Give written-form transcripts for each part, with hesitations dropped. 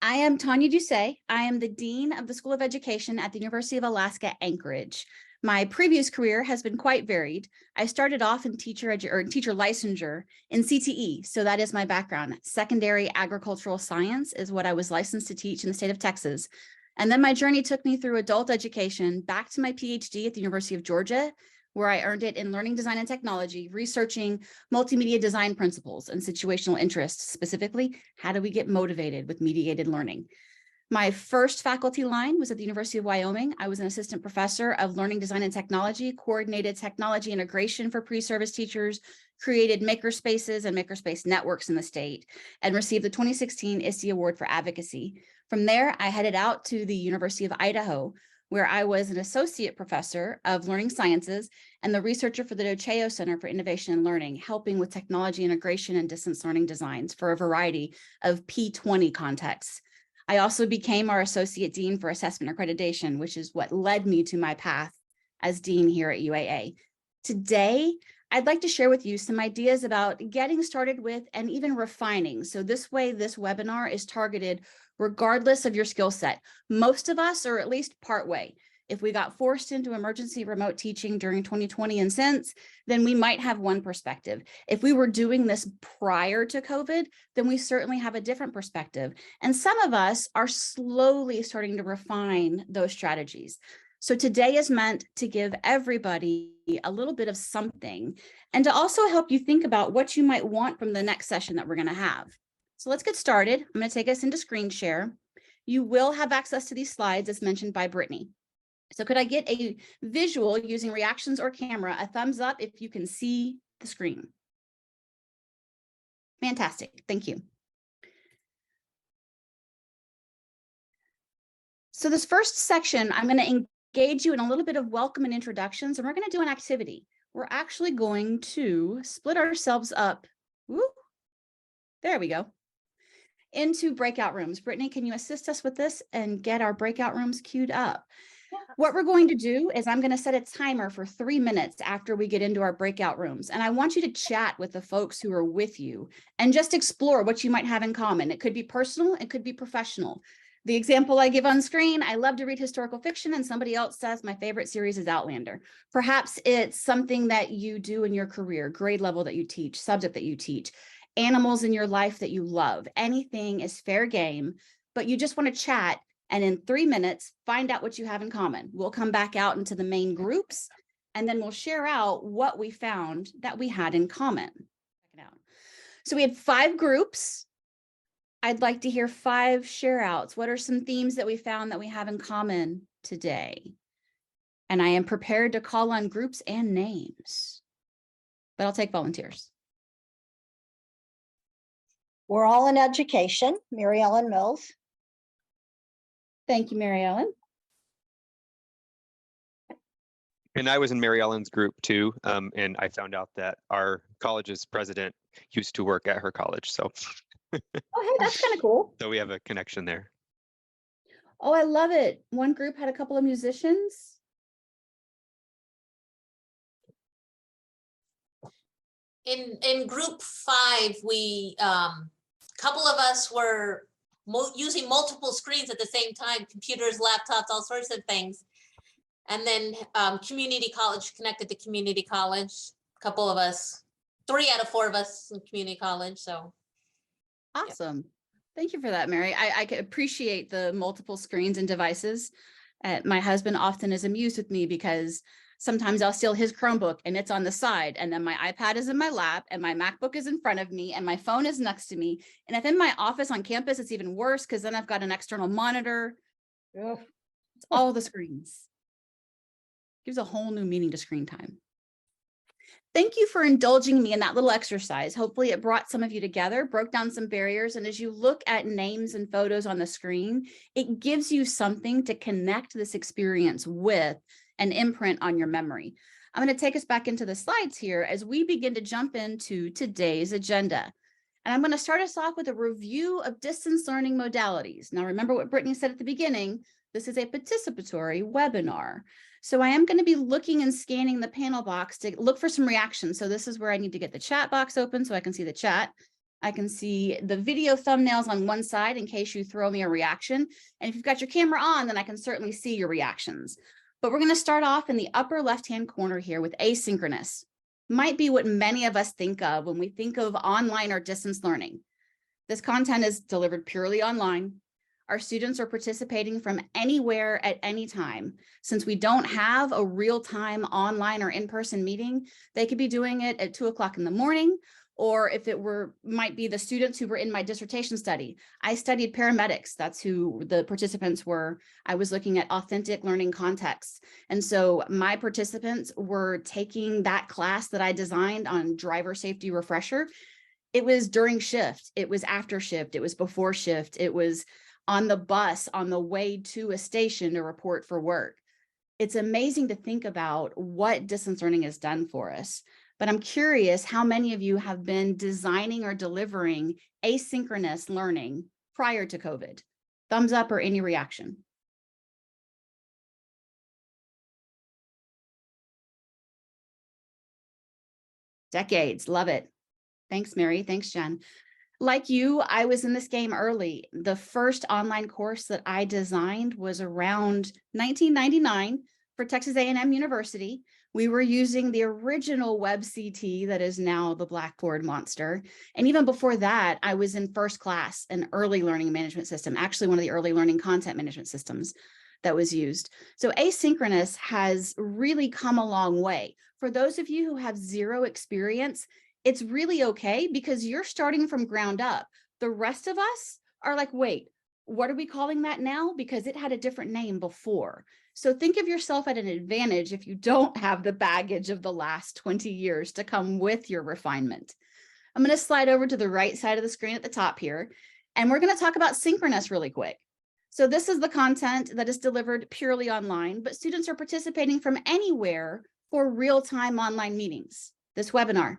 I am Tanya Doucet. I am the Dean of the School of Education at the University of Alaska, Anchorage. My previous career has been quite varied. I started off in teacher licensure in CTE, so that is my background. Secondary agricultural science is what I was licensed to teach in the state of Texas. And then my journey took me through adult education back to my PhD at the University of Georgia, where I earned it in learning design and technology, researching multimedia design principles and situational interests, specifically, how do we get motivated with mediated learning? My first faculty line was at the University of Wyoming. I was an assistant professor of learning design and technology, coordinated technology integration for pre-service teachers, created makerspaces and makerspace networks in the state, and received the 2016 ISTE Award for Advocacy. From there, I headed out to the University of Idaho, where I was an associate professor of learning sciences and the researcher for the Docheo Center for Innovation and Learning, helping with technology integration and distance learning designs for a variety of P20 contexts. I also became our associate dean for assessment accreditation, which is what led me to my path as dean here at UAA. Today, I'd like to share with you some ideas about getting started with and even refining. So this way, this webinar is targeted regardless of your skill set. Most of us are at least partway. If we got forced into emergency remote teaching during 2020 and since, then we might have one perspective. If we were doing this prior to COVID, then we certainly have a different perspective. And some of us are slowly starting to refine those strategies. So today is meant to give everybody a little bit of something and to also help you think about what you might want from the next session that we're going to have. So let's get started. I'm going to take us into screen share. You will have access to these slides as mentioned by Brittany. So could I get a visual using reactions or camera, a thumbs up if you can see the screen? Fantastic. Thank you. So this first section, I'm going to engage you in a little bit of welcome and introductions, and we're going to do an activity. We're actually going to split ourselves up. Woo, there we go. Into breakout rooms. Brittany, can you assist us with this and get our breakout rooms queued up? Yeah. What we're going to do is I'm going to set a timer for 3 minutes after we get into our breakout rooms. And I want you to chat with the folks who are with you and just explore what you might have in common. It could be personal, it could be professional. The example I give on screen, I love to read historical fiction, and somebody else says my favorite series is Outlander. Perhaps it's something that you do in your career, grade level that you teach, subject that you teach, animals in your life that you love. Anything is fair game, but you just want to chat and in 3 minutes, find out what you have in common. We'll come back out into the main groups and then we'll share out what we found that we had in common. Check it out. So we had 5 groups. I'd like to hear 5 share outs. What are some themes that we found that we have in common today? And I am prepared to call on groups and names, but I'll take volunteers. We're all in education, Mary Ellen Mills. Thank you, Mary Ellen. And I was in Mary Ellen's group too, and I found out that our college's president used to work at her college. So, oh, hey, that's kind of cool. So we have a connection there. Oh, I love it. One group had a couple of musicians. In group 5, we couple of us were using multiple screens at the same time, computers, laptops, all sorts of things. And then community college, connected to community college. A couple of us, 3 out of 4 of us in community college. So awesome. Yeah. Thank you for that, Mary. I can appreciate the multiple screens and devices. My husband often is amused with me because sometimes I'll steal his Chromebook and it's on the side, and then my iPad is in my lap and my MacBook is in front of me and my phone is next to me. And if in my office on campus, it's even worse because then I've got an external monitor. Ugh. It's all the screens. Gives a whole new meaning to screen time. Thank you for indulging me in that little exercise. Hopefully it brought some of you together, broke down some barriers. And as you look at names and photos on the screen, it gives you something to connect this experience with an imprint on your memory. I'm going to take us back into the slides here as we begin to jump into today's agenda. And I'm going to start us off with a review of distance learning modalities. Now, remember what Brittany said at the beginning, this is a participatory webinar. So I am going to be looking and scanning the panel box to look for some reactions. So this is where I need to get the chat box open so I can see the chat. I can see the video thumbnails on one side in case you throw me a reaction. And if you've got your camera on, then I can certainly see your reactions. But we're going to start off in the upper left-hand corner here with asynchronous. Might be what many of us think of when we think of online or distance learning. This content is delivered purely online. Our students are participating from anywhere at any time. Since we don't have a real-time online or in-person meeting, they could be doing it at 2 o'clock in the morning, or if it might be the students who were in my dissertation study. I studied paramedics. That's who the participants were. I was looking at authentic learning contexts. And so my participants were taking that class that I designed on driver safety refresher. It was during shift, it was after shift, it was before shift, it was on the bus on the way to a station to report for work. It's amazing to think about what distance learning has done for us. But I'm curious how many of you have been designing or delivering asynchronous learning prior to COVID? Thumbs up or any reaction? Decades, love it. Thanks, Mary. Thanks, Jen. Like you, I was in this game early. The first online course that I designed was around 1999 for Texas A&M University. We were using the original WebCT that is now the Blackboard monster. And even before that, I was in First Class, an early learning management system, actually one of the early learning content management systems that was used. So asynchronous has really come a long way. For those of you who have zero experience, it's really okay because you're starting from ground up. The rest of us are like, wait, what are we calling that now? Because it had a different name before. So think of yourself at an advantage if you don't have the baggage of the last 20 years to come with your refinement. I'm going to slide over to the right side of the screen at the top here, and we're going to talk about synchronous really quick. So this is the content that is delivered purely online, but students are participating from anywhere for real-time online meetings. This webinar.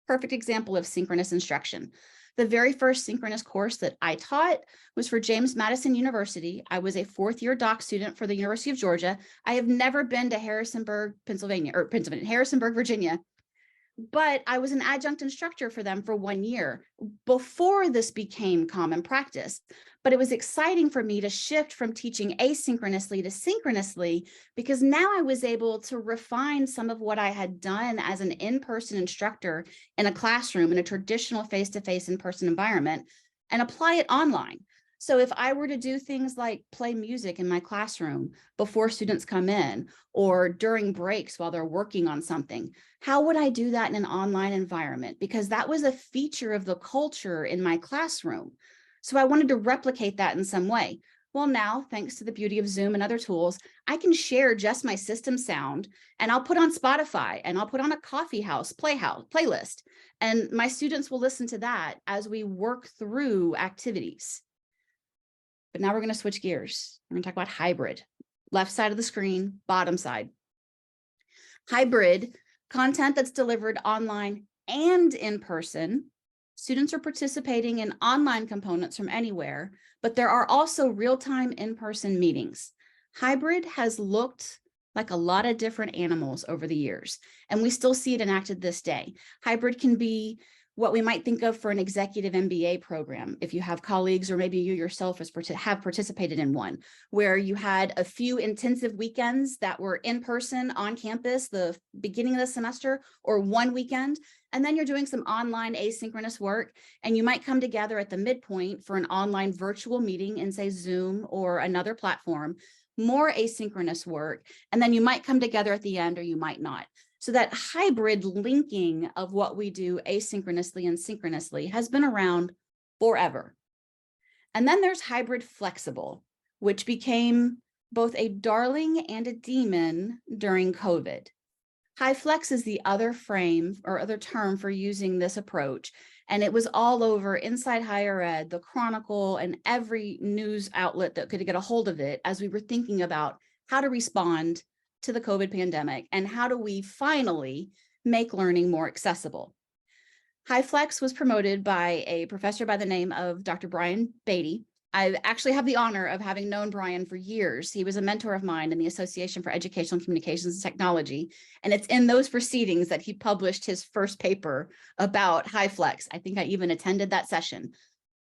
Perfect example of synchronous instruction. The very first synchronous course that I taught was for James Madison University. I was a fourth-year doc student for the University of Georgia. I have never been to Harrisonburg, Harrisonburg, Virginia, but I was an adjunct instructor for them for 1 year before this became common practice. But it was exciting for me to shift from teaching asynchronously to synchronously, because now I was able to refine some of what I had done as an in-person instructor in a classroom in a traditional face-to-face in-person environment and apply it online. So if I were to do things like play music in my classroom before students come in or during breaks while they're working on something, how would I do that in an online environment? Because that was a feature of the culture in my classroom. So I wanted to replicate that in some way. Well, now, thanks to the beauty of Zoom and other tools, I can share just my system sound, and I'll put on Spotify, and I'll put on a coffee house playlist, and my students will listen to that as we work through activities. But now we're going to switch gears. We're going to talk about hybrid. Left side of the screen, bottom side. Hybrid, content that's delivered online and in person. Students are participating in online components from anywhere, but there are also real-time in-person meetings. Hybrid has looked like a lot of different animals over the years, and we still see it enacted this day. Hybrid can be what we might think of for an executive MBA program, if you have colleagues or maybe you yourself have participated in one, where you had a few intensive weekends that were in person on campus, the beginning of the semester, or one weekend, and then you're doing some online asynchronous work, and you might come together at the midpoint for an online virtual meeting in, say, Zoom or another platform, more asynchronous work, and then you might come together at the end or you might not. So that hybrid linking of what we do asynchronously and synchronously has been around forever. And then there's hybrid flexible, which became both a darling and a demon during COVID. High flex is the other frame or other term for using this approach. And it was all over Inside Higher Ed, the Chronicle, and every news outlet that could get a hold of it as we were thinking about how to respond to the COVID pandemic and how do we finally make learning more accessible. High flex was promoted by a professor by the name of Dr. Brian Beatty, I actually have the honor of having known Brian for years. He was a mentor of mine in the Association for Educational Communications and Technology. And it's in those proceedings that he published his first paper about HighFlex. I think I even attended that session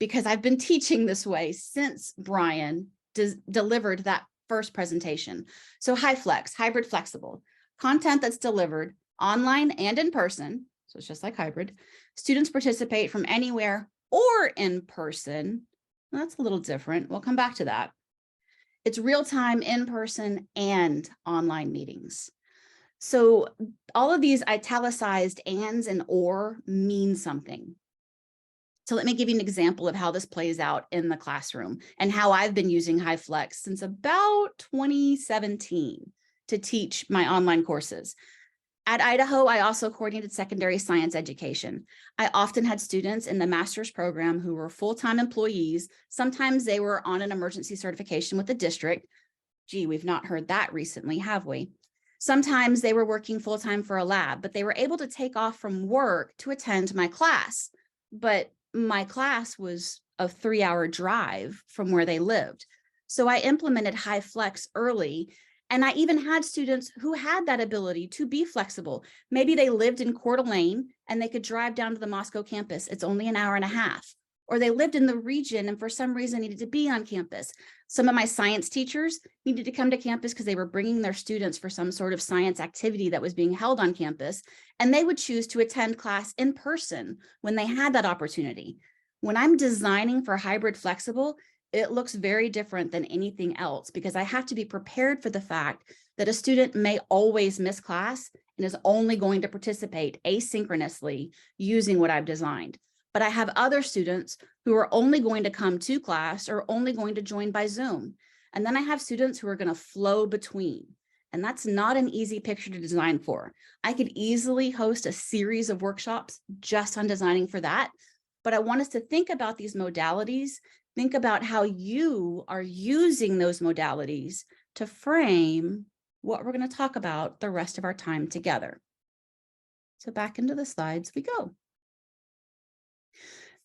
because I've been teaching this way since Brian delivered that first presentation. So HighFlex, hybrid flexible, content that's delivered online and in person. So it's just like hybrid. Students participate from anywhere or in person. Well, that's a little different. We'll come back to that. It's real-time, in-person, and online meetings. So all of these italicized ands and or mean something. So let me give you an example of how this plays out in the classroom and how I've been using HighFlex since about 2017 to teach my online courses. At Idaho, I also coordinated secondary science education. I often had students in the master's program who were full-time employees. Sometimes they were on an emergency certification with the district. Gee, we've not heard that recently, have we? Sometimes they were working full-time for a lab, but they were able to take off from work to attend my class. But my class was a 3-hour drive from where they lived. So I implemented HighFlex early. And I even had students who had that ability to be flexible. Maybe they lived in Coeur d'Alene and they could drive down to the Moscow campus. It's only an hour and a half. Or they lived in the region and for some reason needed to be on campus. Some of my science teachers needed to come to campus because they were bringing their students for some sort of science activity that was being held on campus. And they would choose to attend class in person when they had that opportunity. When I'm designing for hybrid flexible, it looks very different than anything else because I have to be prepared for the fact that a student may always miss class and is only going to participate asynchronously using what I've designed. But I have other students who are only going to come to class or only going to join by Zoom. And then I have students who are going to flow between. And that's not an easy picture to design for. I could easily host a series of workshops just on designing for that. But I want us to think about these modalities. Think about how you are using those modalities to frame what we're going to talk about the rest of our time together. So back into the slides we go.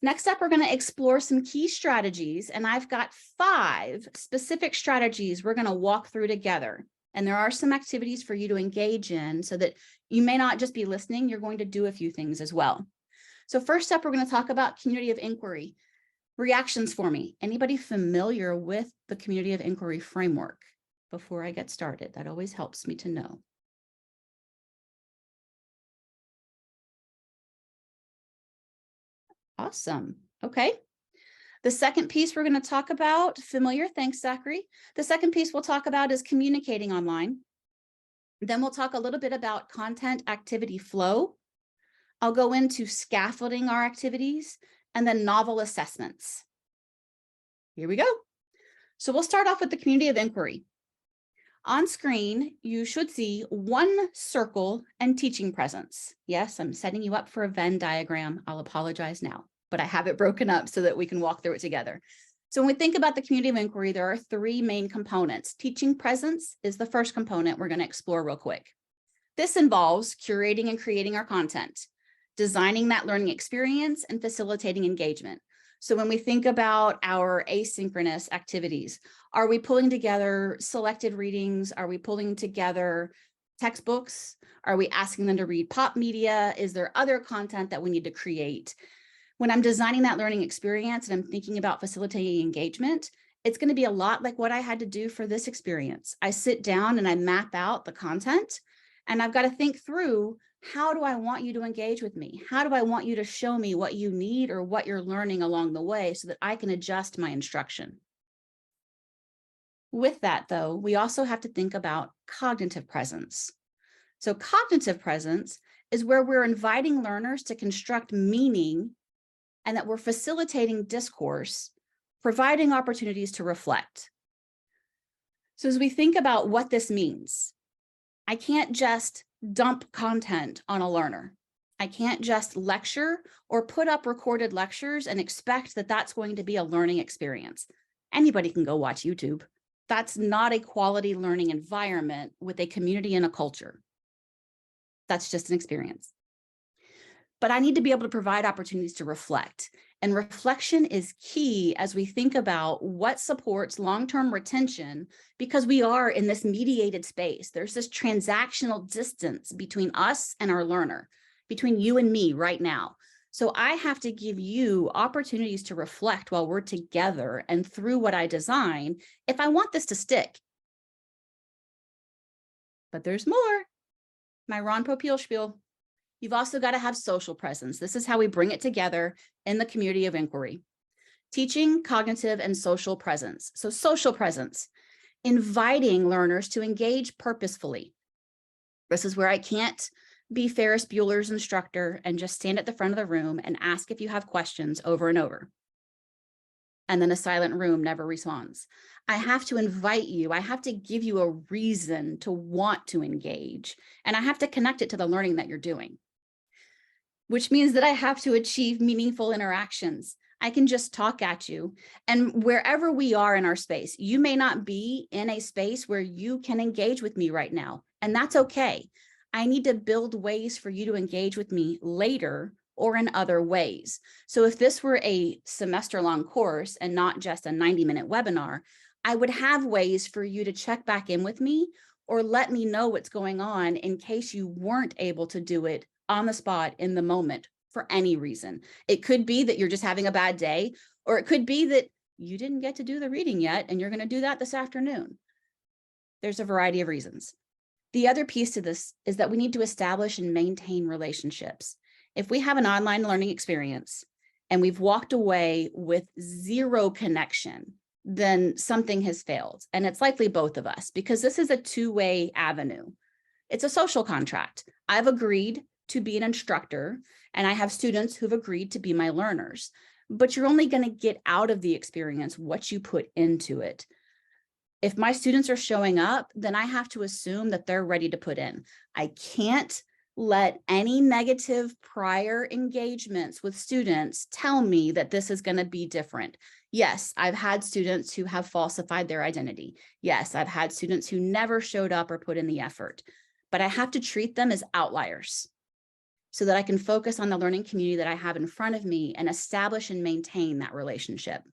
Next up, we're going to explore some key strategies, and I've got 5 specific strategies we're going to walk through together. And there are some activities for you to engage in so that you may not just be listening, you're going to do a few things as well. So first up, we're going to talk about community of inquiry. Reactions for me. Anybody familiar with the community of inquiry framework before I get started? That always helps me to know. Awesome. Okay. The second piece we're going to talk about, familiar, thanks, Zachary. The second piece we'll talk about is communicating online. Then we'll talk a little bit about content activity flow. I'll go into scaffolding our activities and then novel assessments. Here we go. So we'll start off with the community of inquiry. On screen, you should see one circle and teaching presence. Yes, I'm setting you up for a Venn diagram. I'll apologize now, but I have it broken up so that we can walk through it together. So when we think about the community of inquiry, there are 3 main components. Teaching presence is the first component we're going to explore real quick. This involves curating and creating our content, designing that learning experience, and facilitating engagement. So when we think about our asynchronous activities, are we pulling together selected readings? Are we pulling together textbooks? Are we asking them to read pop media? Is there other content that we need to create? When I'm designing that learning experience and I'm thinking about facilitating engagement, it's going to be a lot like what I had to do for this experience. I sit down and I map out the content, and I've got to think through, how do I want you to engage with me? How do I want you to show me what you need or what you're learning along the way so that I can adjust my instruction? With that, though, we also have to think about cognitive presence. So cognitive presence is where we're inviting learners to construct meaning and that we're facilitating discourse, providing opportunities to reflect. So as we think about what this means, I can't just dump content on a learner. I can't just lecture or put up recorded lectures and expect that that's going to be a learning experience. Anybody can go watch YouTube. That's not a quality learning environment with a community and a culture. That's just an experience. But I need to be able to provide opportunities to reflect. And reflection is key as we think about what supports long-term retention, because we are in this mediated space. There's this transactional distance between us and our learner, between you and me right now. So I have to give you opportunities to reflect while we're together and through what I design if I want this to stick. But there's more. My Ron Popeil spiel. You've also got to have social presence. This is how we bring it together in the community of inquiry. Teaching, cognitive, and social presence. So social presence, inviting learners to engage purposefully. This is where I can't be Ferris Bueller's instructor and just stand at the front of the room and ask if you have questions over and over. And then a silent room never responds. I have to invite you. I have to give you a reason to want to engage. And I have to connect it to the learning that you're doing, which means that I have to achieve meaningful interactions. I can just talk at you. And wherever we are in our space, you may not be in a space where you can engage with me right now, and that's okay. I need to build ways for you to engage with me later or in other ways. So if this were a semester-long course and not just a 90-minute webinar, I would have ways for you to check back in with me or let me know what's going on in case you weren't able to do it on the spot in the moment for any reason. It could be that you're just having a bad day, or it could be that you didn't get to do the reading yet and you're going to do that this afternoon. There's a variety of reasons. The other piece to this is that we need to establish and maintain relationships. If we have an online learning experience and we've walked away with zero connection, then something has failed. And it's likely both of us, because this is a two-way avenue. It's a social contract. I've agreed to be an instructor, and I have students who've agreed to be my learners, but you're only going to get out of the experience what you put into it. If my students are showing up, then I have to assume that they're ready to put in. I can't let any negative prior engagements with students tell me that this is going to be different. Yes, I've had students who have falsified their identity. Yes, I've had students who never showed up or put in the effort, but I have to treat them as outliers so that I can focus on the learning community that I have in front of me and establish and maintain that relationship.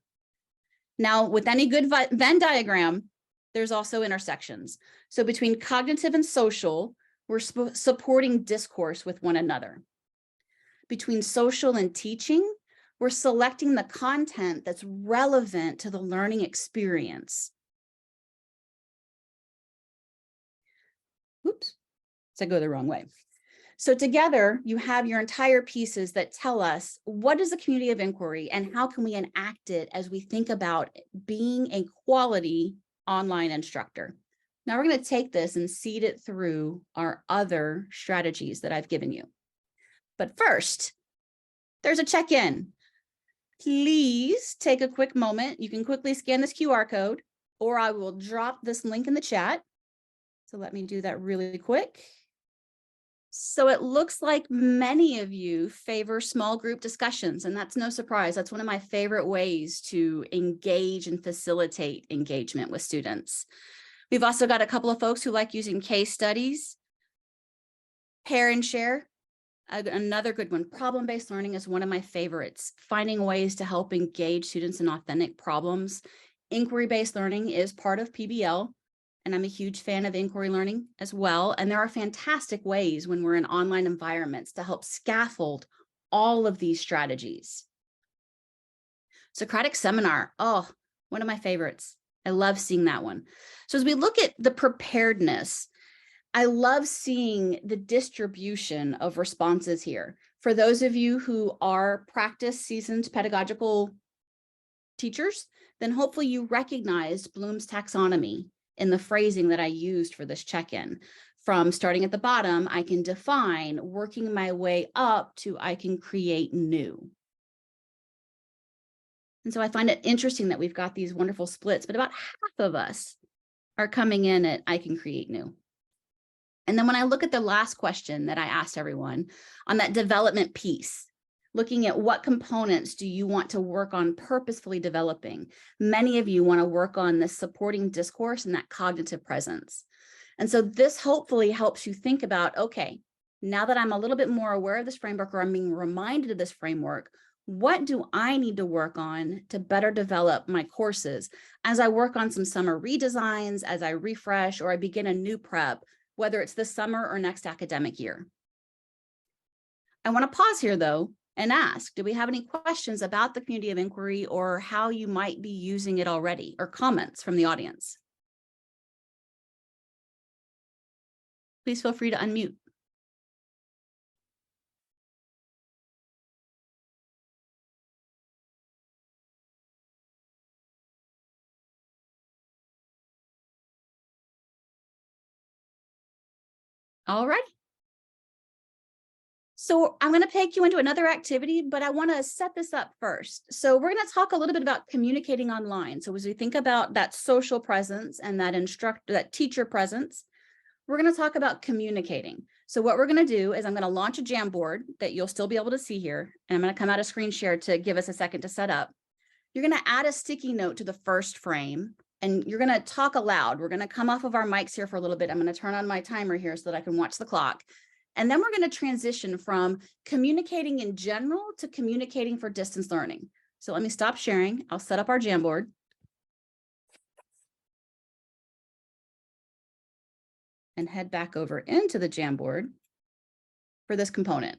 Now, with any good Venn diagram, there's also intersections. So between cognitive and social, we're supporting discourse with one another. Between social and teaching, we're selecting the content that's relevant to the learning experience. Oops, did I go the wrong way? So together, you have your entire pieces that tell us what is the community of inquiry and how can we enact it as we think about being a quality online instructor. Now we're going to take this and seed it through our other strategies that I've given you. But first, there's a check-in. Please take a quick moment. You can quickly scan this QR code, or I will drop this link in the chat. So let me do that really quick. So it looks like many of you favor small group discussions, and that's no surprise. That's one of my favorite ways to engage and facilitate engagement with students. We've also got a couple of folks who like using case studies. Pair and share, another good one. Problem-based learning is one of my favorites, finding ways to help engage students in authentic problems. Inquiry-based learning is part of PBL, and I'm a huge fan of inquiry learning as well. And there are fantastic ways when we're in online environments to help scaffold all of these strategies. Socratic seminar, oh, one of my favorites. I love seeing that one. So as we look at the preparedness, I love seeing the distribution of responses here. For those of you who are practice seasoned pedagogical teachers, then hopefully you recognized Bloom's taxonomy in the phrasing that I used for this check-in. From starting at the bottom, I can define, working my way up to I can create new. And so I find it interesting that we've got these wonderful splits, but about half of us are coming in at I can create new. And then when I look at the last question that I asked everyone on that development piece, looking at what components do you want to work on purposefully developing? Many of you want to work on this supporting discourse and that cognitive presence. And so this hopefully helps you think about, okay, now that I'm a little bit more aware of this framework, or I'm being reminded of this framework, What do I need to work on to better develop my courses as I work on some summer redesigns, as I refresh, or I begin a new prep, whether it's this summer or next academic year? I want to pause here though and ask, do we have any questions about the community of inquiry or how you might be using it already, or comments from the audience? Please feel free to unmute. All right. So I'm going to take you into another activity, but I want to set this up first. So we're going to talk a little bit about communicating online. So as we think about that social presence and that teacher presence, we're going to talk about communicating. So what we're going to do is I'm going to launch a Jamboard that you'll still be able to see here. And I'm going to come out of screen share to give us a second to set up. You're going to add a sticky note to the first frame and you're going to talk aloud. We're going to come off of our mics here for a little bit. I'm going to turn on my timer here so that I can watch the clock. And then we're going to transition from communicating in general to communicating for distance learning. So let me stop sharing. I'll set up our Jamboard. And head back over into the Jamboard for this component.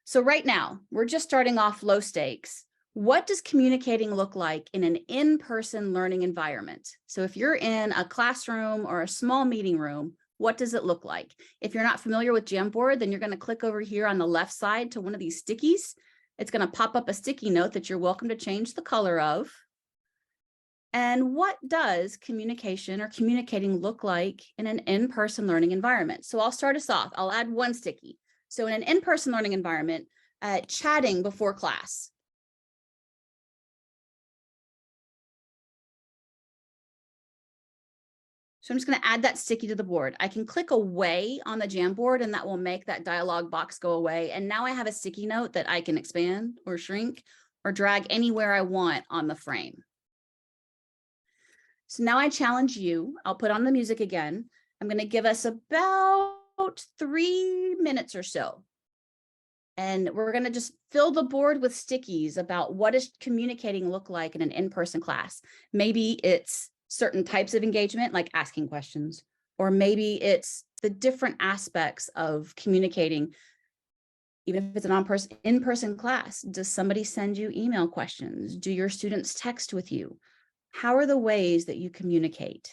So right now, we're just starting off low stakes. What does communicating look like in an in-person learning environment? So if you're in a classroom or a small meeting room, what does it look like? If you're not familiar with Jamboard, then you're going to click over here on the left side to one of these stickies. It's going to pop up a sticky note that you're welcome to change the color of. And what does communication or communicating look like in an in-person learning environment? So I'll start us off. I'll add one sticky. So in an in-person learning environment, chatting before class. So I'm just going to add that sticky to the board. I can click away on the Jamboard and that will make that dialog box go away. And now I have a sticky note that I can expand or shrink or drag anywhere I want on the frame. So now I challenge you. I'll put on the music again. I'm going to give us about 3 minutes or so. And we're going to just fill the board with stickies about what does communicating look like in an in-person class. Maybe it's certain types of engagement, like asking questions, or maybe it's the different aspects of communicating. Even if it's an in-person class, does somebody send you email questions? Do your students text with you? How are the ways that you communicate?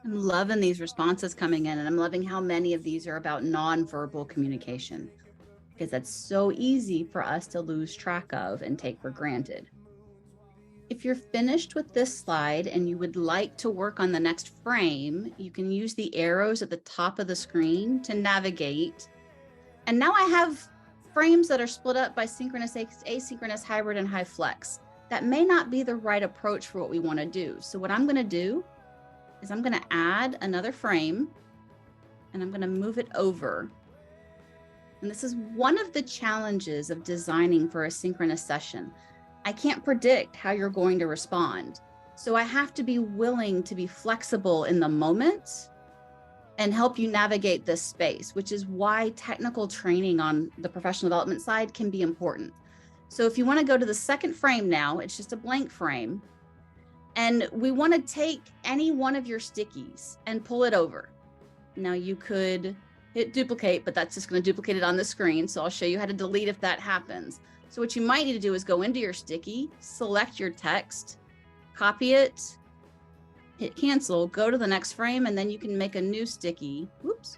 I'm loving these responses coming in, and I'm loving how many of these are about nonverbal communication, because that's so easy for us to lose track of and take for granted. If you're finished with this slide and you would like to work on the next frame, you can use the arrows at the top of the screen to navigate. And now I have frames that are split up by synchronous, asynchronous, hybrid, and high flex. That may not be the right approach for what we want to do. So what I'm going to do is I'm going to add another frame and I'm going to move it over. And this is one of the challenges of designing for a synchronous session. I can't predict how you're going to respond. So I have to be willing to be flexible in the moment and help you navigate this space, which is why technical training on the professional development side can be important. So if you want to go to the second frame now, it's just a blank frame. And we want to take any one of your stickies and pull it over. Now you could hit duplicate, but that's just going to duplicate it on the screen. So I'll show you how to delete if that happens. So what you might need to do is go into your sticky, select your text, copy it, hit cancel, go to the next frame, and then you can make a new sticky, whoops,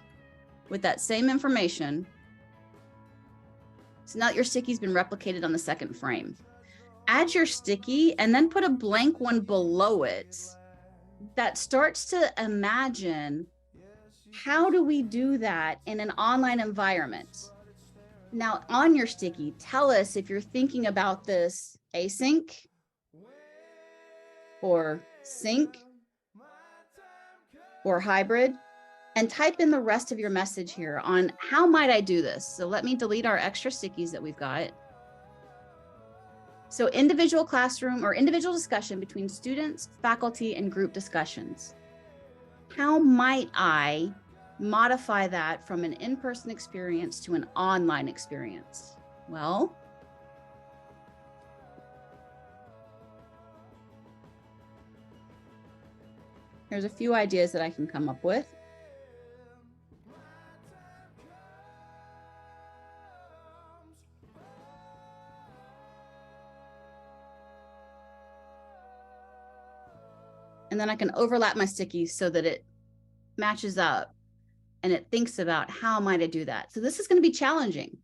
with that same information. So now your sticky's been replicated on the second frame. Add your sticky and then put a blank one below it that starts to imagine, how do we do that in an online environment? Now on your sticky, tell us if you're thinking about this async or sync or hybrid, and type in the rest of your message here on how might I do this? So let me delete our extra stickies that we've got. So individual classroom or individual discussion between students, faculty, and group discussions. How might I modify that from an in-person experience to an online experience? Well, here's a few ideas that I can come up with. And then I can overlap my stickies so that it matches up and it thinks about how might I do that. So this is going to be challenging.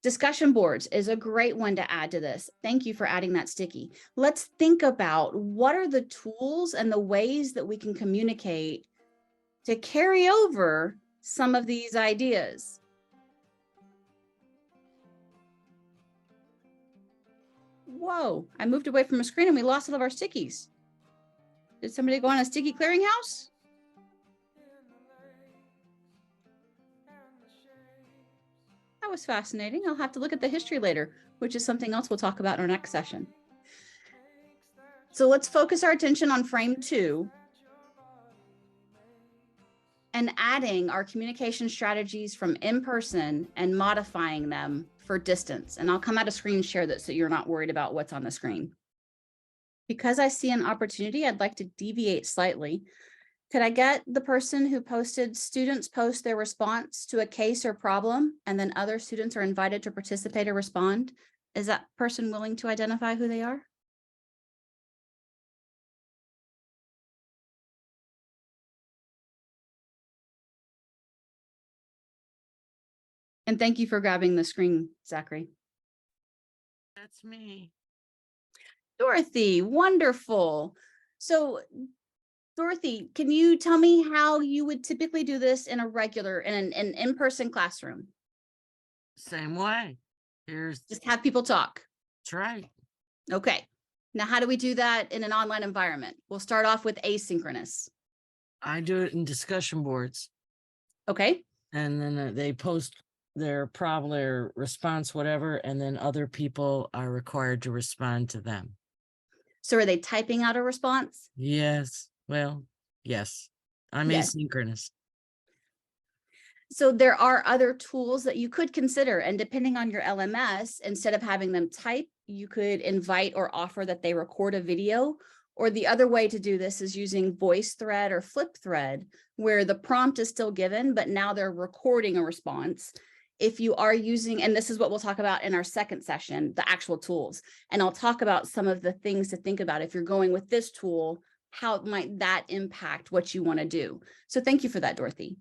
Discussion boards is a great one to add to this. Thank you for adding that sticky. Let's think about what are the tools and the ways that we can communicate to carry over some of these ideas. Whoa, I moved away from a screen and we lost all of our stickies. Did somebody go on a sticky clearinghouse? That was fascinating. I'll have to look at the history later, which is something else we'll talk about in our next session. So let's focus our attention on frame 2 and adding our communication strategies from in-person and modifying them for distance. And I'll come out of screen share that so you're not worried about what's on the screen. Because I see an opportunity, I'd like to deviate slightly. Could I get the person who posted students post their response to a case or problem, and then other students are invited to participate or respond? Is that person willing to identify who they are? And thank you for grabbing the screen, Zachary. That's me. Dorothy, wonderful. So Dorothy, can you tell me how you would typically do this in a regular, in an in-person classroom? Same way. Here's Just have people talk. that's right. Okay. Now, how do we do that in an online environment? We'll start off with asynchronous. I do it in discussion boards, Okay. and then they post their problem, their response, whatever, and then other people are required to respond to them. So are they typing out a response? Yes. Well, yes. I'm Yes. asynchronous. So there are other tools that you could consider, and depending on your LMS, instead of having them type, you could invite or offer that they record a video. Or the other way to do this is using VoiceThread or FlipThread, where the prompt is still given, but now they're recording a response. If you are using, and this is what we'll talk about in our second session, the actual tools, and I'll talk about some of the things to think about if you're going with this tool, how might that impact what you want to do? So thank you for that, Dorothy.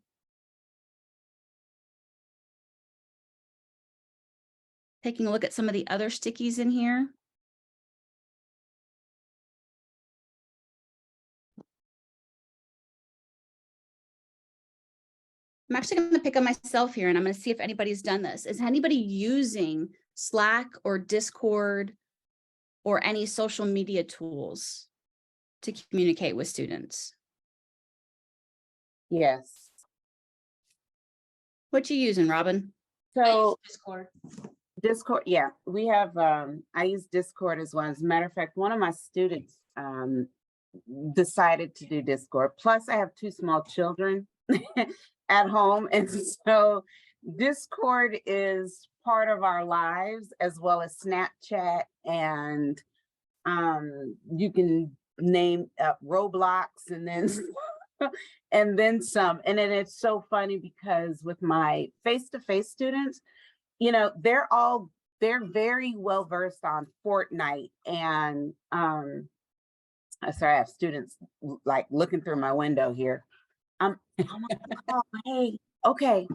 Taking a look at some of the other stickies in here. I'm actually going to pick on myself here and I'm going to see if anybody's done this. Is anybody using Slack or Discord or any social media tools to communicate with students? Yes. What you using, Robin? I use So Discord. Discord, yeah, we have, I use Discord as well. As a matter of fact, one of my students decided to do Discord. Plus I have 2 small children at home. And so Discord is part of our lives, as well as Snapchat, and you can name Roblox and then and then some. And then it's so funny because with my face-to-face students, you know, they're very well versed on Fortnite. And sorry, I have students like looking through my window here. Oh hey, okay.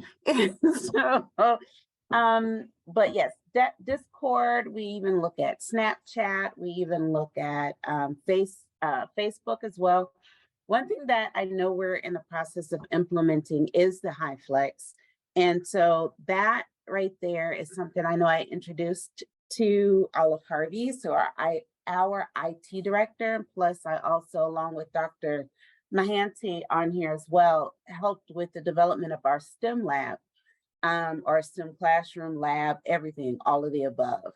So but yes, that Discord, we even look at Snapchat, we even look at Facebook as well. One thing that I know we're in the process of implementing is the HiFlex. And so that right there is something I know I introduced to Olive Harvey, so our IT director, plus I also, along with Dr. Mahanti on here as well, helped with the development of our STEM lab, our STEM classroom lab, everything, all of the above.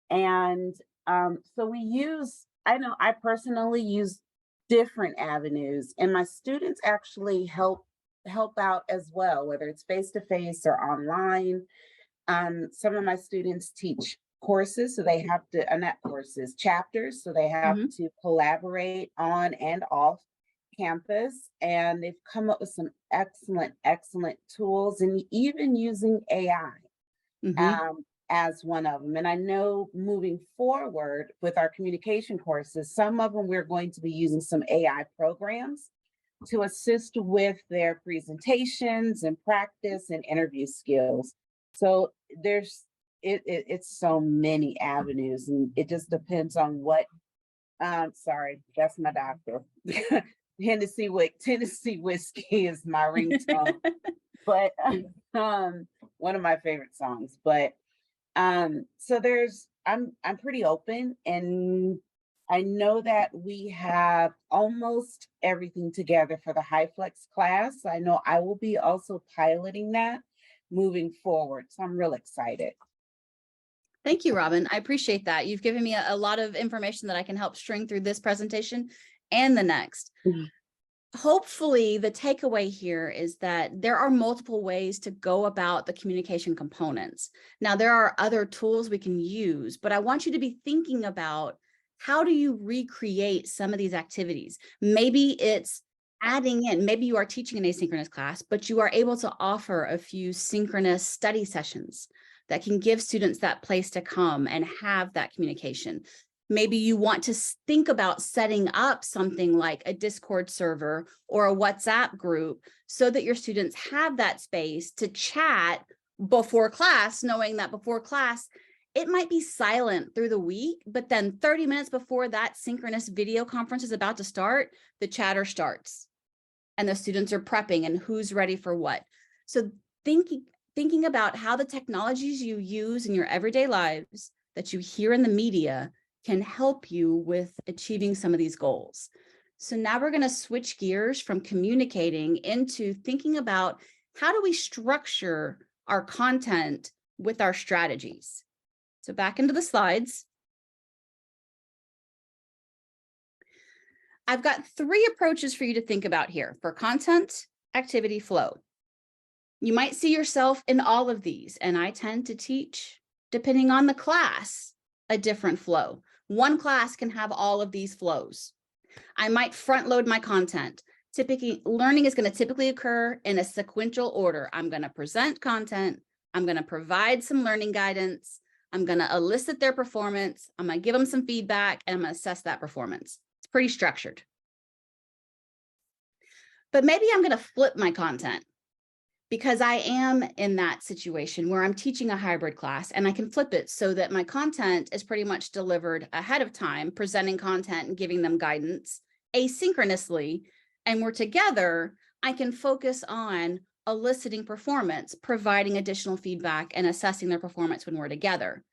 And so we use, I know I personally use different avenues, and my students actually help out as well, whether it's face-to-face or online. Some of my students teach courses, so they have to, not courses, chapters, so they have to collaborate on and off campus. And they've come up with some excellent tools, and even using AI as one of them. And I know moving forward with our communication courses, some of them we're going to be using some AI programs to assist with their presentations and practice and interview skills. So it's so many avenues, and it just depends on what, sorry, that's my doctor. Tennessee whiskey is my ringtone, but one of my favorite songs. But so I'm pretty open, and I know that we have almost everything together for the high flex class. I know I will be also piloting that moving forward, so I'm real excited. Thank you, Robin. I appreciate that. You've given me a lot of information that I can help string through this presentation and the next. Hopefully, the takeaway here is that there are multiple ways to go about the communication components. Now, there are other tools we can use, but I want you to be thinking about, how do you recreate some of these activities? Maybe it's adding in, maybe you are teaching an asynchronous class, but you are able to offer a few synchronous study sessions that can give students that place to come and have that communication. Maybe you want to think about setting up something like a Discord server or a WhatsApp group so that your students have that space to chat before class, knowing that before class, it might be silent through the week, but then 30 minutes before that synchronous video conference is about to start, the chatter starts and the students are prepping and who's ready for what. So thinking about how the technologies you use in your everyday lives that you hear in the media can help you with achieving some of these goals. So now we're going to switch gears from communicating into thinking about, how do we structure our content with our strategies? So back into the slides. I've got 3 approaches for you to think about here for content, activity, flow. You might see yourself in all of these, and I tend to teach, depending on the class, a different flow. One class can have all of these flows. I might front load my content. Typically, learning is going to typically occur in a sequential order. I'm going to present content. I'm going to provide some learning guidance. I'm going to elicit their performance. I'm going to give them some feedback, and I'm going to assess that performance. It's pretty structured. But maybe I'm going to flip my content, because I am in that situation where I'm teaching a hybrid class, and I can flip it so that my content is pretty much delivered ahead of time, presenting content and giving them guidance asynchronously. And we're together, I can focus on eliciting performance, providing additional feedback, and assessing their performance when we're together.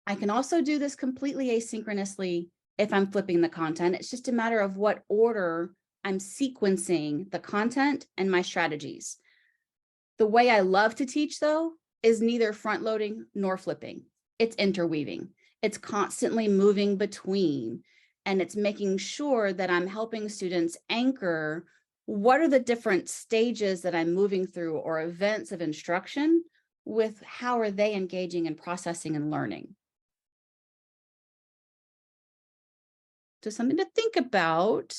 I can also do this completely asynchronously if I'm flipping the content. It's just a matter of what order I'm sequencing the content and my strategies. The way I love to teach, though, is neither front loading nor flipping. It's interweaving. It's constantly moving between, and it's making sure that I'm helping students anchor what are the different stages that I'm moving through or events of instruction with how are they engaging and processing and learning. So something to think about.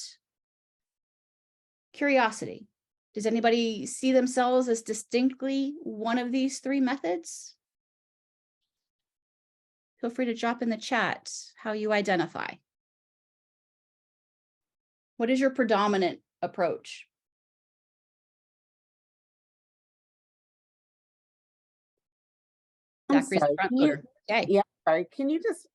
Curiosity. Does anybody see themselves as distinctly one of these 3 methods? Feel free to drop in the chat how you identify. What is your predominant approach? I'm Zachary's sorry, front can you- loader. Okay. Yeah, sorry. Can you just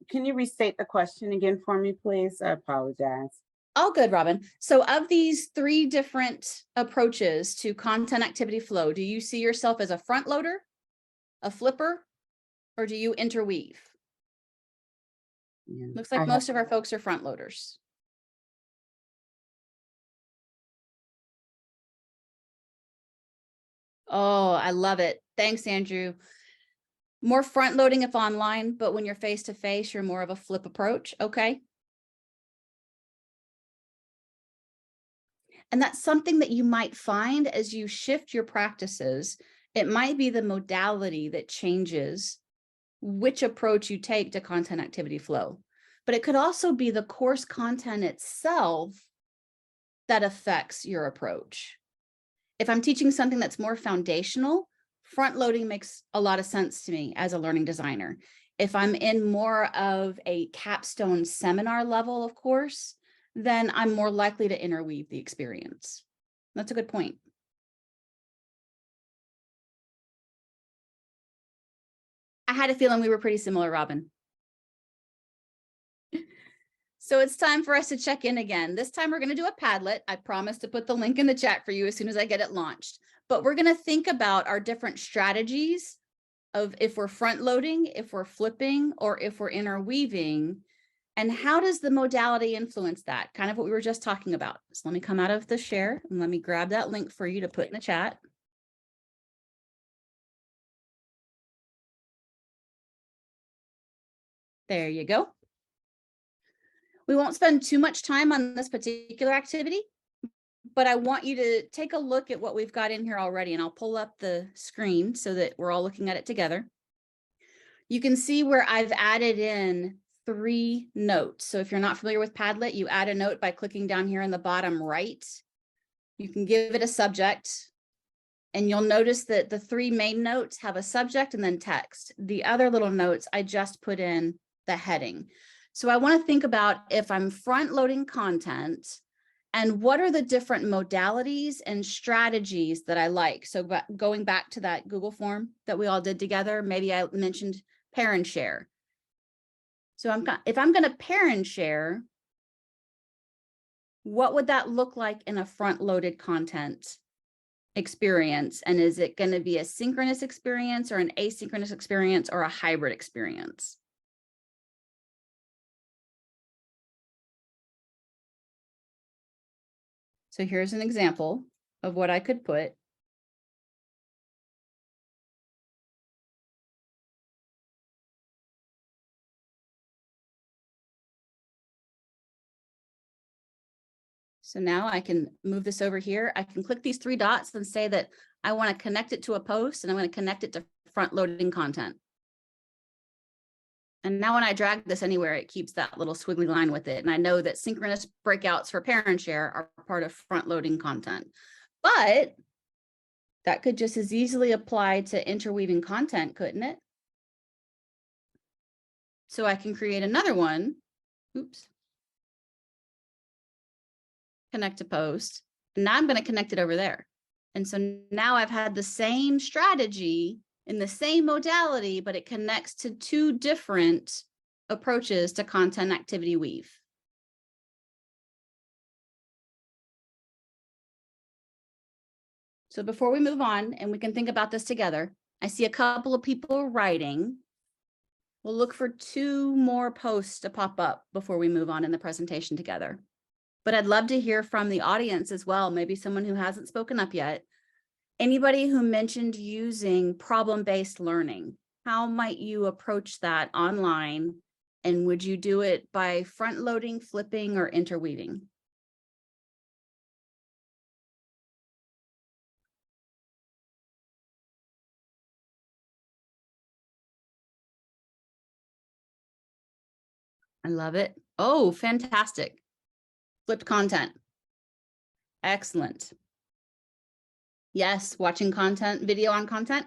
can you restate the question again for me, please? I apologize. All good, Robin. So of these 3 different approaches to content activity flow, do you see yourself as a front loader, a flipper, or do you interweave? Yeah. Looks like most of our folks are front loaders. Oh, I love it. Thanks, Andrew. More front loading if online, but when you're face to face, you're more of a flip approach. Okay. And that's something that you might find as you shift your practices It might be the modality that changes which approach you take to content activity flow, but it could also be the course content itself that affects your approach. If I'm teaching something that's more foundational, front loading makes a lot of sense to me as a learning designer. If I'm in more of a capstone seminar level of course, then I'm more likely to interweave the experience. That's a good point. I had a feeling we were pretty similar, Robin. So it's time for us to check in again. This time we're going to do a Padlet. I promise to put the link in the chat for you as soon as I get it launched. But we're going to think about our different strategies of if we're front loading, if we're flipping, or if we're interweaving, and how does the modality influence that? Kind of what we were just talking about. So let me come out of the share and let me grab that link for you to put in the chat. There you go. We won't spend too much time on this particular activity, but I want you to take a look at what we've got in here already, and I'll pull up the screen so that we're all looking at it together. You can see where I've added in 3 notes. So if you're not familiar with Padlet, you add a note by clicking down here in the bottom right. You can give it a subject, and you'll notice that the 3 main notes have a subject and then text. The other little notes, I just put in the heading. So I want to think about if I'm front loading content and what are the different modalities and strategies that I like. So going back to that Google form that we all did together, maybe I mentioned pair and share. So if I'm going to pair and share, what would that look like in a front loaded content experience? And is it going to be a synchronous experience or an asynchronous experience or a hybrid experience? So here's an example of what I could put. So now I can move this over here. I can click these 3 dots and say that I want to connect it to a post and I'm going to connect it to front loading content. And now when I drag this anywhere, it keeps that little squiggly line with it. And I know that synchronous breakouts for pair and share are part of front loading content. But that could just as easily apply to interweaving content, couldn't it? So I can create another one. Oops. Connect to post. And now I'm going to connect it over there. And so now I've had the same strategy in the same modality, but it connects to 2 different approaches to content activity weave. So before we move on, and we can think about this together, I see a couple of people writing. We'll look for 2 more posts to pop up before we move on in the presentation together. But I'd love to hear from the audience as well, maybe someone who hasn't spoken up yet. Anybody who mentioned using problem-based learning, how might you approach that online? And would you do it by front loading, flipping, or interweaving? I love it. Oh, fantastic. Flipped content. Excellent. Yes, watching content, video on content.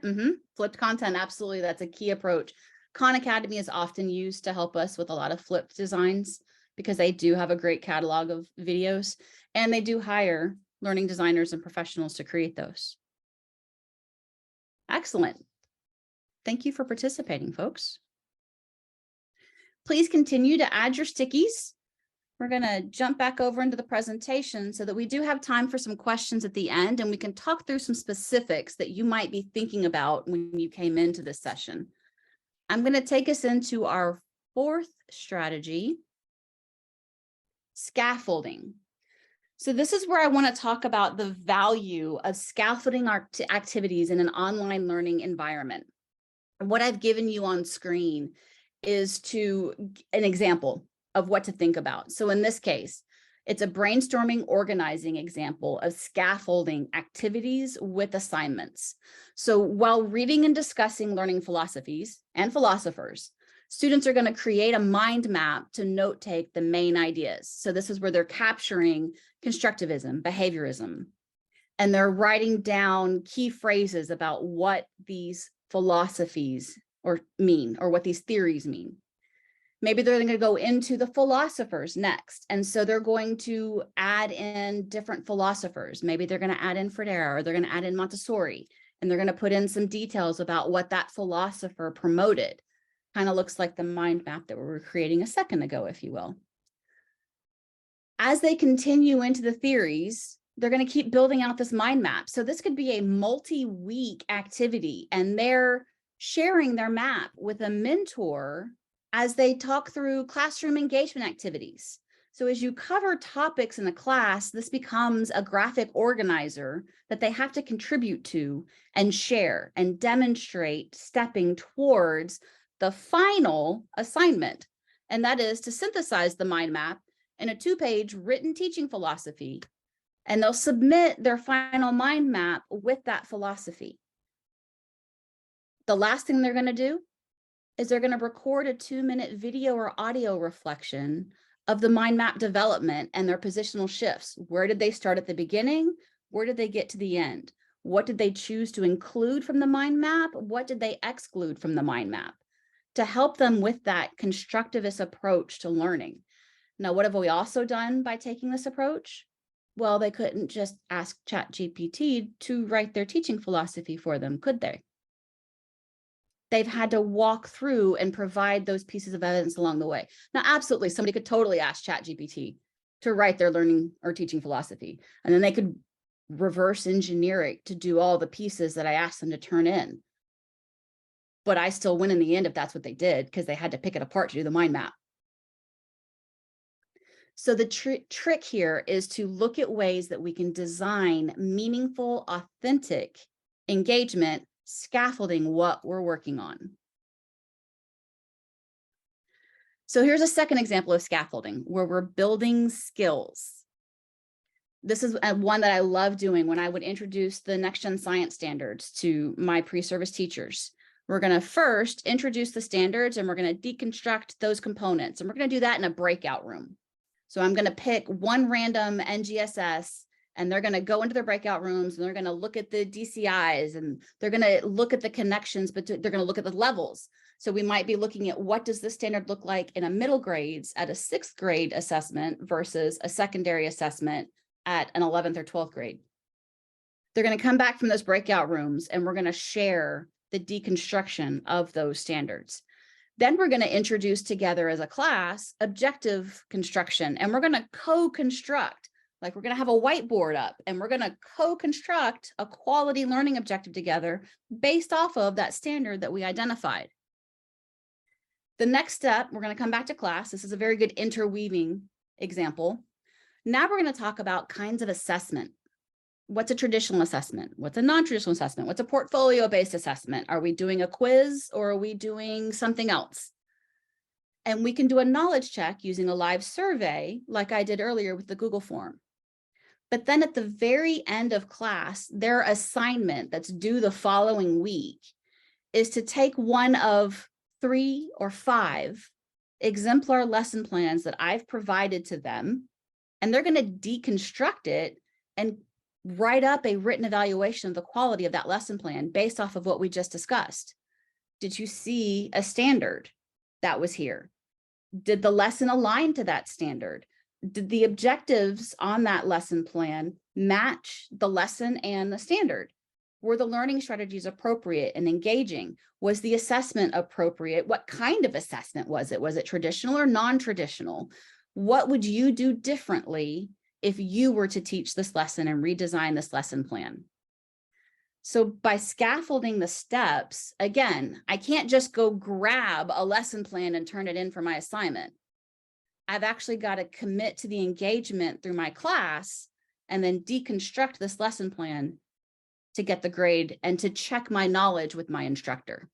Flipped content, absolutely. That's a key approach. Khan Academy is often used to help us with a lot of flipped designs because they do have a great catalog of videos and they do hire learning designers and professionals to create those. Excellent. Thank you for participating, folks. Please continue to add your stickies. We're going to jump back over into the presentation so that we do have time for some questions at the end and we can talk through some specifics that you might be thinking about when you came into this session. I'm going to take us into our 4th strategy, scaffolding. So this is where I want to talk about the value of scaffolding our activities in an online learning environment. What I've given you on screen is an example of what to think about. So in this case, It's a brainstorming organizing example of scaffolding activities with assignments. So while reading and discussing learning philosophies and philosophers, students are going to create a mind map to note take the main ideas. So this is where they're capturing constructivism, behaviorism, and they're writing down key phrases about what these philosophies mean, or what these theories mean. Maybe they're going to go into the philosophers next. And so they're going to add in different philosophers. Maybe they're going to add in Fredera, or they're going to add in Montessori, and they're going to put in some details about what that philosopher promoted. Kind of looks like the mind map that we were creating a second ago, if you will. As they continue into the theories, they're going to keep building out this mind map. So this could be a multi-week activity, and they're sharing their map with a mentor as they talk through classroom engagement activities. So as you cover topics in a class, this becomes a graphic organizer that they have to contribute to and share and demonstrate, stepping towards the final assignment. And that is to synthesize the mind map in a 2-page written teaching philosophy. And they'll submit their final mind map with that philosophy. The last thing they're going to do is they're going to record a 2-minute video or audio reflection of the mind map development and their positional shifts. Where did they start at the beginning? Where did they get to the end? What did they choose to include from the mind map? What did they exclude from the mind map? To help them with that constructivist approach to learning. Now, what have we also done by taking this approach? Well, they couldn't just ask ChatGPT to write their teaching philosophy for them, could they? They've had to walk through and provide those pieces of evidence along the way. Now, absolutely, somebody could totally ask ChatGPT to write their learning or teaching philosophy, and then they could reverse engineer it to do all the pieces that I asked them to turn in. But I still win in the end if that's what they did, because they had to pick it apart to do the mind map. So the trick here is to look at ways that we can design meaningful, authentic engagement, scaffolding what we're working on. So here's a second example of scaffolding where we're building skills. This is one that I love doing when I would introduce the next gen science standards to my pre-service teachers. We're going to first introduce the standards, and we're going to deconstruct those components. And we're going to do that in a breakout room. So I'm going to pick one random NGSS, and they're going to go into their breakout rooms, and they're going to look at the DCIs, and they're going to look at the connections, but they're going to look at the levels. So we might be looking at what does this standard look like in a middle grades at a 6th grade assessment versus a secondary assessment at an 11th or 12th grade. They're going to come back from those breakout rooms, and we're going to share the deconstruction of those standards. Then we're going to introduce together as a class objective construction, and we're going to co-construct, like we're going to have a whiteboard up, and we're going to co-construct a quality learning objective together based off of that standard that we identified. The next step, we're going to come back to class. This is a very good interweaving example. Now we're going to talk about kinds of assessment. What's a traditional assessment? What's a non-traditional assessment? What's a portfolio-based assessment? Are we doing a quiz, or are we doing something else? And we can do a knowledge check using a live survey like I did earlier with the Google form. But then at the very end of class, their assignment that's due the following week is to take one of 3 or 5 exemplar lesson plans that I've provided to them, and they're going to deconstruct it and write up a written evaluation of the quality of that lesson plan based off of what we just discussed. Did you see a standard that was here? Did the lesson align to that standard? Did the objectives on that lesson plan match the lesson and the standard? Were the learning strategies appropriate and engaging? Was the assessment appropriate? What kind of assessment was it? Was it traditional or non-traditional? What would you do differently if you were to teach this lesson and redesign this lesson plan? So by scaffolding the steps, again, I can't just go grab a lesson plan and turn it in for my assignment. I've actually got to commit to the engagement through my class and then deconstruct this lesson plan to get the grade and to check my knowledge with my instructor.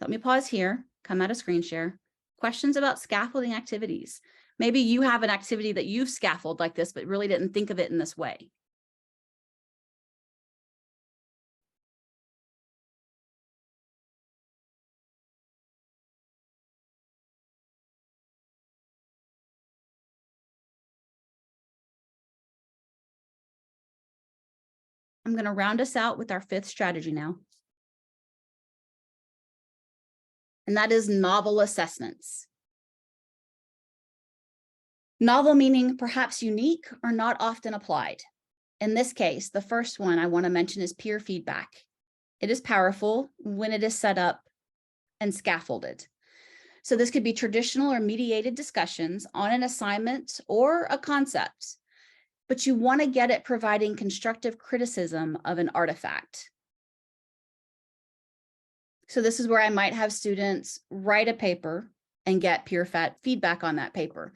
Let me pause here, come out of screen share. Questions about scaffolding activities. Maybe you have an activity that you've scaffolded like this, but really didn't think of it in this way. I'm going to round us out with our 5th strategy now. And that is novel assessments. Novel meaning perhaps unique or not often applied. In this case, the first one I want to mention is peer feedback. It is powerful when it is set up and scaffolded. So this could be traditional or mediated discussions on an assignment or a concept, but you want to get it providing constructive criticism of an artifact. So this is where I might have students write a paper and get peer feedback on that paper.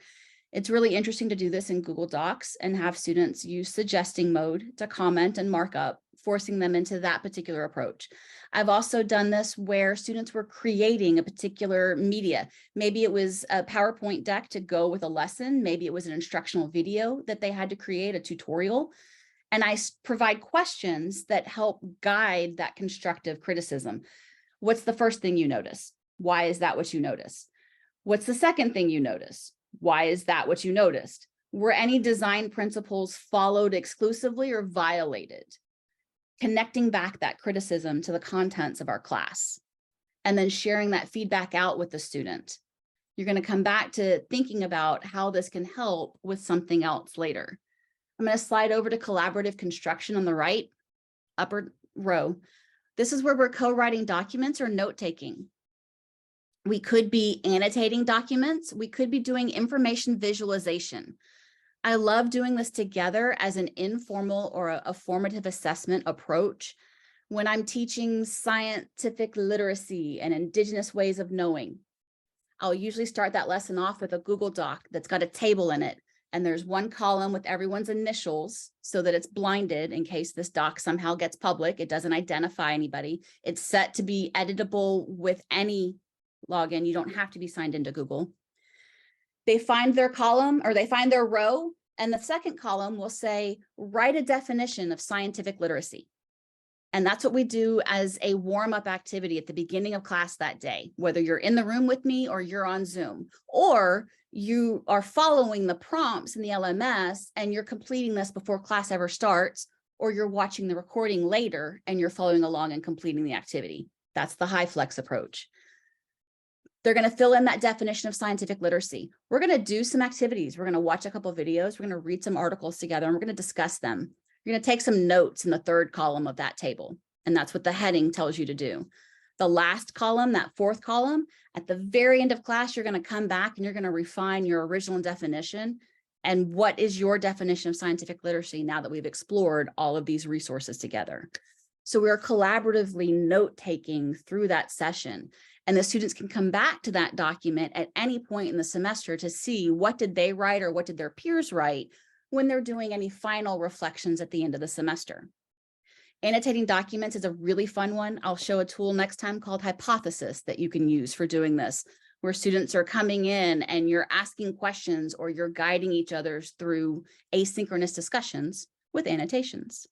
It's really interesting to do this in Google Docs and have students use suggesting mode to comment and mark up, forcing them into that particular approach. I've also done this where students were creating a particular media. Maybe it was a PowerPoint deck to go with a lesson. Maybe it was an instructional video that they had to create, a tutorial. And I provide questions that help guide that constructive criticism. What's the first thing you notice? Why is that what you notice? What's the second thing you notice? Why is that what you noticed? Were any design principles followed exclusively or violated? Connecting back that criticism to the contents of our class, and then sharing that feedback out with the student. You're going to come back to thinking about how this can help with something else later. I'm going to slide over to collaborative construction on the right upper row. This is where we're co-writing documents or note-taking. We could be annotating documents. We could be doing information visualization. I love doing this together as an informal or a formative assessment approach when I'm teaching scientific literacy and Indigenous ways of knowing. I'll usually start that lesson off with a Google Doc that's got a table in it. And there's one column with everyone's initials so that it's blinded in case this doc somehow gets public. It doesn't identify anybody. It's set to be editable with any login. You don't have to be signed into Google. They find their column or they find their row, and the second column will say, write a definition of scientific literacy. And that's what we do as a warm-up activity at the beginning of class that day, whether you're in the room with me or you're on Zoom, or you are following the prompts in the LMS and you're completing this before class ever starts, or you're watching the recording later and you're following along and completing the activity. That's the high flex approach. They're going to fill in that definition of scientific literacy. We're going to do some activities. We're going to watch a couple of videos. We're going to read some articles together, and we're going to discuss them. You're going to take some notes in the third column of that table, and that's what the heading tells you to do. The last column, that fourth column, at the very end of class, you're going to come back and you're going to refine your original definition. And what is your definition of scientific literacy now that we've explored all of these resources together? So we're collaboratively note-taking through that session. And the students can come back to that document at any point in the semester to see what did they write or what did their peers write when they're doing any final reflections at the end of the semester. Annotating documents is a really fun one. I'll show a tool next time called Hypothesis that you can use for doing this, where students are coming in and you're asking questions or you're guiding each other through asynchronous discussions with annotations.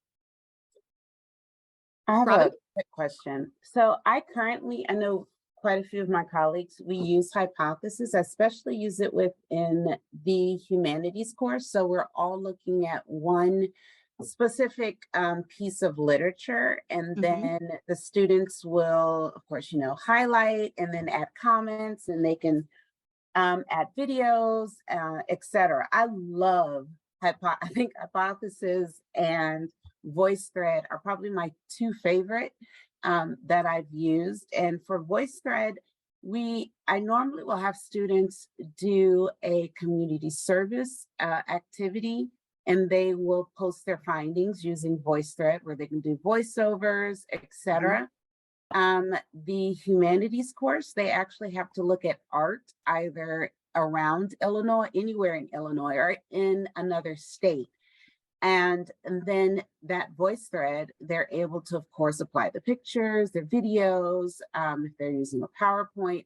I have Robin? a quick question. So I know quite a few of my colleagues, we use Hypothesis. I especially use it within the humanities course. So we're all looking at one specific piece of literature, and then the students will, of course, highlight and then add comments, and they can add videos, etc. I love I think Hypothesis and VoiceThread are probably my two favorite that I've used. And for VoiceThread, I normally will have students do a community service activity, and they will post their findings using VoiceThread, where they can do voiceovers, etc. The humanities course, they actually have to look at art either around Illinois, anywhere in Illinois, or in another state. And then that VoiceThread, they're able to, of course, apply the pictures, their videos. If they're using a PowerPoint,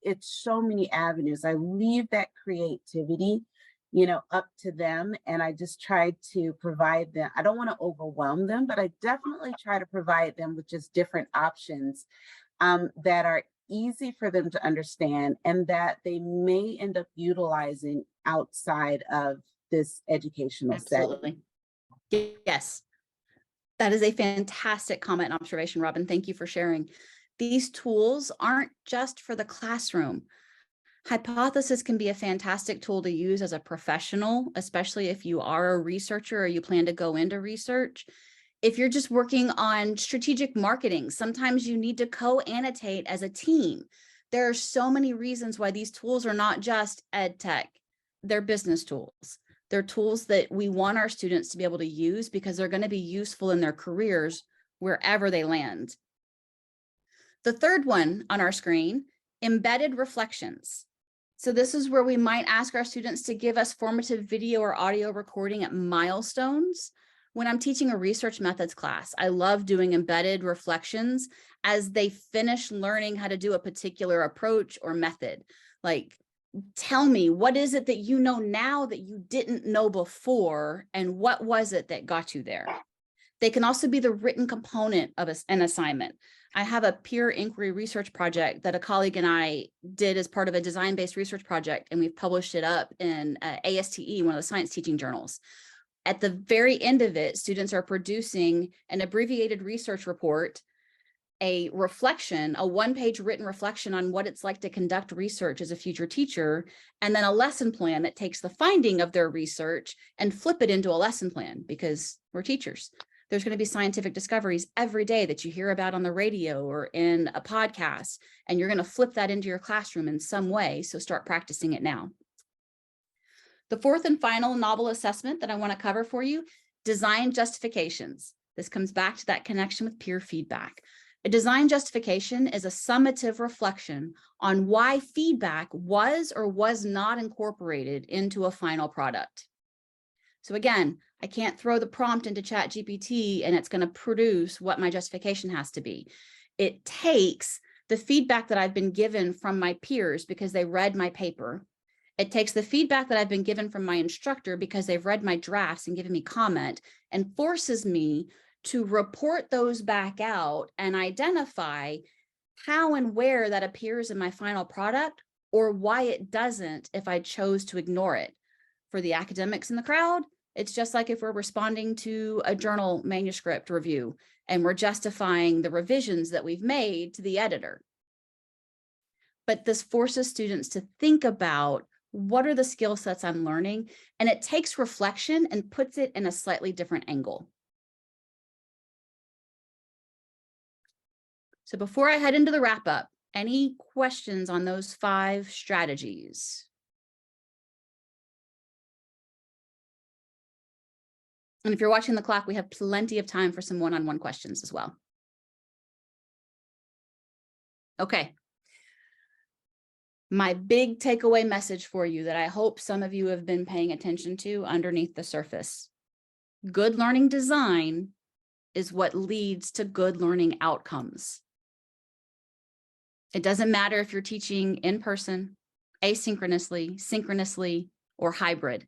it's so many avenues. I leave that creativity, up to them. And I just try to provide them. I don't want to overwhelm them, but I definitely try to provide them with just different options that are easy for them to understand and that they may end up utilizing outside of this educational setting. Absolutely. Yes. That is a fantastic comment and observation, Robin. Thank you for sharing. These tools aren't just for the classroom. Hypothesis can be a fantastic tool to use as a professional, especially if you are a researcher or you plan to go into research. If you're just working on strategic marketing, sometimes you need to co-annotate as a team. There are so many reasons why these tools are not just ed tech, they're business tools. They're tools that we want our students to be able to use because they're going to be useful in their careers wherever they land. The third one on our screen, embedded reflections. So this is where we might ask our students to give us formative video or audio recording at milestones. When I'm teaching a research methods class, I love doing embedded reflections as they finish learning how to do a particular approach or method. Like, tell me, what is it that you know now that you didn't know before, and what was it that got you there? They can also be the written component of an assignment. I have a peer inquiry research project that a colleague and I did as part of a design-based research project, and we've published it up in ASTE, one of the science teaching journals. At the very end of it, students are producing an abbreviated research report, a reflection, a one-page written reflection on what it's like to conduct research as a future teacher, and then a lesson plan that takes the finding of their research and flip it into a lesson plan, because we're teachers. There's going to be scientific discoveries every day that you hear about on the radio or in a podcast, and you're going to flip that into your classroom in some way. So start practicing it now. The fourth and final novel assessment that I want to cover for you, design justifications. This comes back to that connection with peer feedback. A design justification is a summative reflection on why feedback was or was not incorporated into a final product. So again, I can't throw the prompt into ChatGPT and it's going to produce what my justification has to be. It takes the feedback that I've been given from my peers because they read my paper. It takes the feedback that I've been given from my instructor because they've read my drafts and given me comment, and forces me to report those back out and identify how and where that appears in my final product, or why it doesn't if I chose to ignore it. For the academics in the crowd, it's just like if we're responding to a journal manuscript review and we're justifying the revisions that we've made to the editor. But this forces students to think about, what are the skill sets I'm learning? And it takes reflection and puts it in a slightly different angle. So before I head into the wrap up, any questions on those 5 strategies? And if you're watching the clock, we have plenty of time for some one-on-one questions as well. Okay. My big takeaway message for you that I hope some of you have been paying attention to underneath the surface. Good learning design is what leads to good learning outcomes. It doesn't matter if you're teaching in person, asynchronously, synchronously, or hybrid.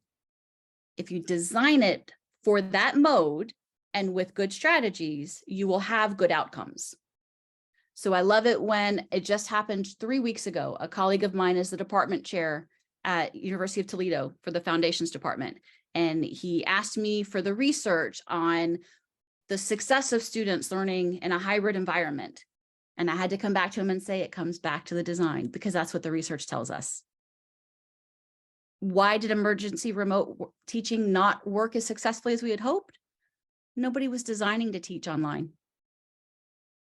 If you design it for that mode and with good strategies, you will have good outcomes. So I love it when it just happened 3 weeks ago. A colleague of mine is the department chair at University of Toledo for the foundations department. And he asked me for the research on the success of students learning in a hybrid environment. And I had to come back to him and say, it comes back to the design, because that's what the research tells us. Why did emergency remote teaching not work as successfully as we had hoped? Nobody was designing to teach online.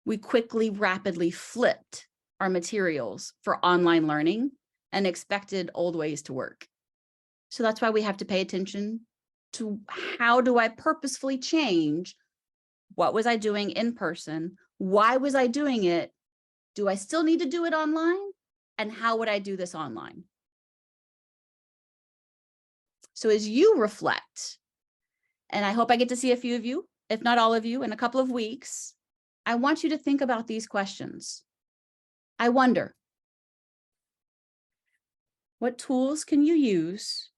We quickly, rapidly flipped our materials for online learning and expected old ways to work. So that's why we have to pay attention to, how do I purposefully change? What was I doing in person? Why was I doing it? Do I still need to do it online? And how would I do this online? So as you reflect, and I hope I get to see a few of you, if not all of you, in a couple of weeks, I want you to think about these questions. I wonder, What tools can you use?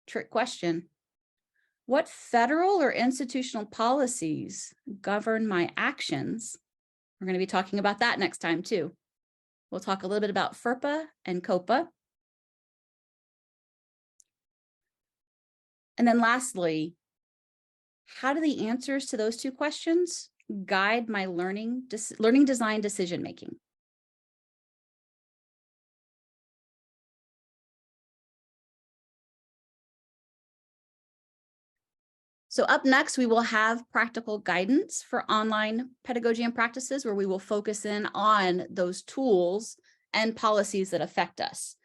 Trick question. What federal or institutional policies govern my actions? We're going to be talking about that next time too. We'll talk a little bit about FERPA and COPA. And then lastly, how do the answers to those two questions guide my learning design decision-making? So up next, we will have practical guidance for online pedagogy and practices where we will focus in on those tools and policies that affect us.